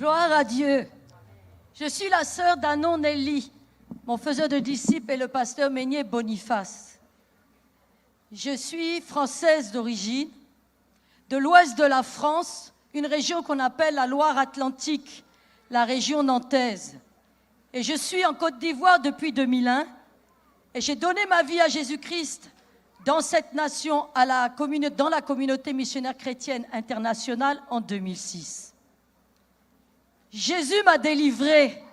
Gloire à Dieu. Je suis la sœur d'Anon Nelly, mon faiseur de disciples, et le pasteur Meignet Boniface. Je suis française d'origine, de l'ouest de la France, une région qu'on appelle la Loire-Atlantique, la région nantaise. Et je suis en Côte d'Ivoire depuis 2001, et j'ai donné ma vie à Jésus-Christ dans cette nation, dans la communauté missionnaire chrétienne internationale en 2006. Jésus m'a délivré.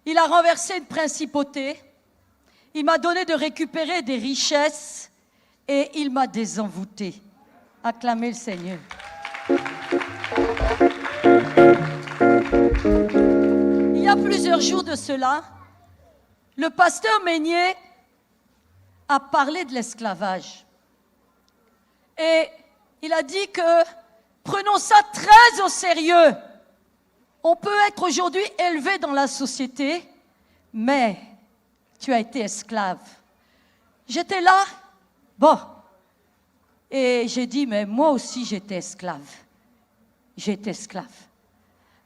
Il a renversé une principauté. Il m'a donné de récupérer des richesses et il m'a désenvoûté. Acclamez le Seigneur. Il y a plusieurs jours de cela, le pasteur Meignet a parlé de l'esclavage. Et il a dit que prenons ça très au sérieux. On peut être aujourd'hui élevé dans la société, mais tu as été esclave. J'étais là, bon, et j'ai dit, mais moi aussi j'étais esclave. J'étais esclave.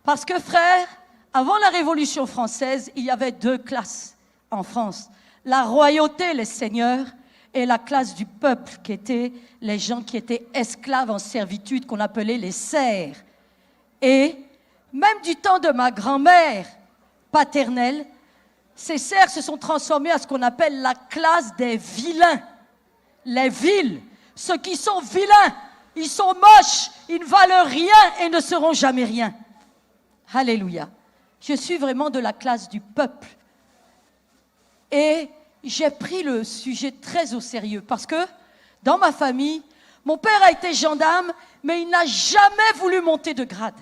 Parce que frère, avant la Révolution française, il y avait deux classes en France. La royauté, les seigneurs, et la classe du peuple, qui étaient les gens qui étaient esclaves en servitude, qu'on appelait les serfs. Et même du temps de ma grand-mère paternelle, ces serfs se sont transformés à ce qu'on appelle la classe des vilains. Les vils, ceux qui sont vilains, ils sont moches, ils ne valent rien et ne seront jamais rien. Alléluia. Je suis vraiment de la classe du peuple. Et j'ai pris le sujet très au sérieux parce que dans ma famille, mon père a été gendarme, mais il n'a jamais voulu monter de grade.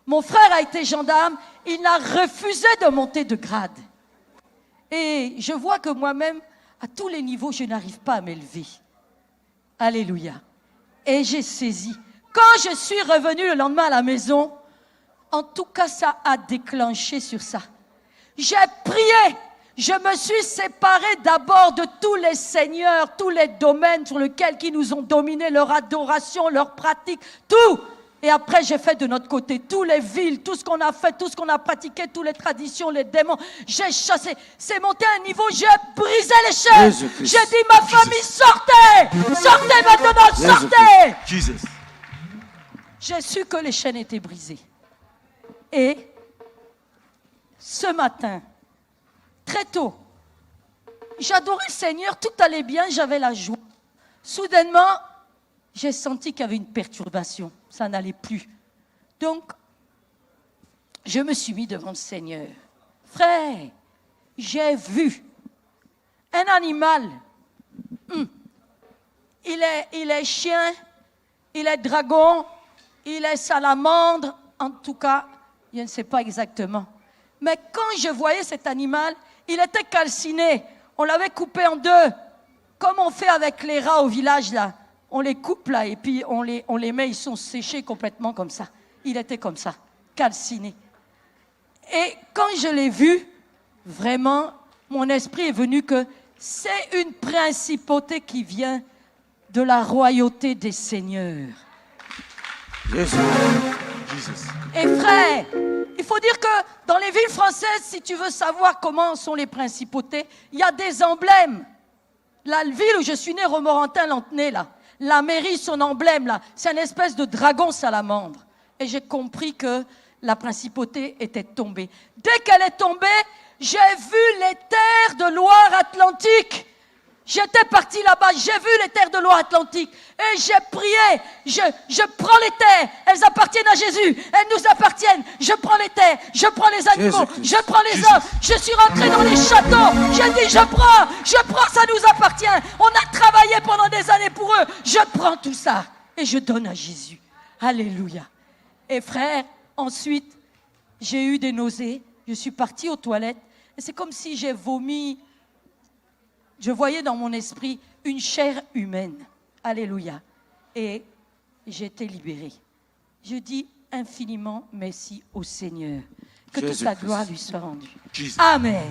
Mon frère a été gendarme, il a refusé de monter de grade. Et je vois que moi-même, à tous les niveaux, je n'arrive pas à m'élever. Alléluia. Et j'ai saisi. Quand je suis revenue le lendemain à la maison, en tout cas, ça a déclenché sur ça. J'ai prié. Je me suis séparée d'abord de tous les seigneurs, tous les domaines sur lesquels ils nous ont dominé, leur adoration, leur pratique, tout. Et après, j'ai fait de notre côté tous les villes, tout ce qu'on a fait, tout ce qu'on a pratiqué, toutes les traditions, les démons. J'ai chassé. C'est monté à un niveau, j'ai brisé les chaînes. J'ai dit, ma famille, sortez! Sortez maintenant, sortez! Jesus. J'ai su que les chaînes étaient brisées. Et ce matin, très tôt, j'adorais le Seigneur, tout allait bien, j'avais la joie. Soudainement, j'ai senti qu'il y avait une perturbation, ça n'allait plus. Donc, je me suis mis devant le Seigneur. Frère, j'ai vu un animal. Il est chien, il est dragon, il est salamandre, en tout cas, je ne sais pas exactement. Mais quand je voyais cet animal, il était calciné. On l'avait coupé en deux, comme on fait avec les rats au village, là. On les coupe, là, et puis on les met, ils sont séchés complètement comme ça. Il était comme ça, calciné. Et quand je l'ai vu, vraiment, mon esprit est venu que c'est une principauté qui vient de la royauté des seigneurs. Jesus. Et frère, il faut dire que dans les villes françaises, si tu veux savoir comment sont les principautés, il y a des emblèmes. La ville où je suis né, Romorantin-Lantenay, là, la mairie, son emblème, là, c'est une espèce de dragon salamandre. Et j'ai compris que la principauté était tombée. Dès qu'elle est tombée, j'ai vu les terres de Loire-Atlantique. J'étais parti là-bas, j'ai vu les terres de Loire-Atlantique et j'ai prié, je prends les terres, elles appartiennent à Jésus, elles nous appartiennent, je prends les terres, je prends les animaux, je prends les hommes, je suis rentré dans les châteaux, j'ai dit je prends, ça nous appartient, on a travaillé pendant des années pour eux, je prends tout ça et je donne à Jésus. Alléluia. Et frère, ensuite, j'ai eu des nausées, je suis parti aux toilettes et c'est comme si j'ai vomi. Je voyais dans mon esprit une chair humaine. Alléluia. Et j'étais libérée. Je dis infiniment merci au Seigneur. Que toute la gloire lui soit rendue. Amen.